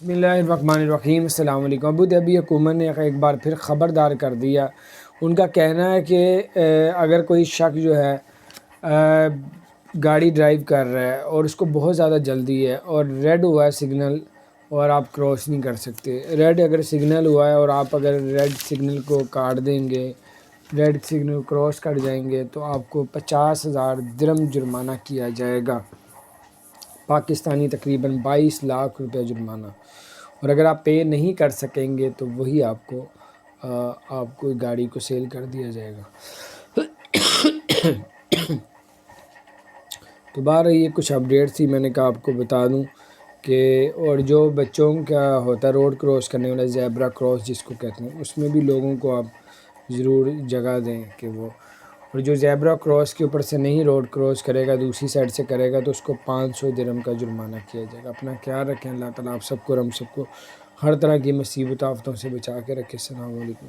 بسم اللہ الرحمن الرحیم۔ السلام علیکم۔ ابو ظہبی حکومت نے ایک بار پھر خبردار کر دیا۔ ان کا کہنا ہے کہ اگر کوئی شخص جو ہے گاڑی ڈرائیو کر رہا ہے اور اس کو بہت زیادہ جلدی ہے اور ریڈ ہوا ہے سگنل اور آپ کراس نہیں کر سکتے، ریڈ اگر سگنل ہوا ہے اور آپ اگر ریڈ سگنل کو کاٹ دیں گے، ریڈ سگنل کراس کر جائیں گے تو آپ کو 50,000 درہم جرمانہ کیا جائے گا، پاکستانی تقریباً 22 لاکھ روپے جرمانہ۔ اور اگر آپ پے نہیں کر سکیں گے تو وہی آپ کو گاڑی کو سیل کر دیا جائے گا۔ تو بہرحال یہ کچھ اپڈیٹ تھی، میں نے کہا آپ کو بتا دوں کہ اور جو بچوں کا ہوتا ہے روڈ کراس کرنے والا زیبرا کراس جس کو کہتے ہیں، اس میں بھی لوگوں کو آپ ضرور جگہ دیں کہ وہ، اور جو زیبرا کراس کے اوپر سے نہیں روڈ کراس کرے گا دوسری سائڈ سے کرے گا تو اس کو 500 درہم کا جرمانہ کیا جائے گا۔ اپنا خیال رکھیں، اللہ تعالیٰ آپ سب کو اور ہم سب کو ہر طرح کی مصیبت آفتوں سے بچا کے رکھے۔ السلام علیکم۔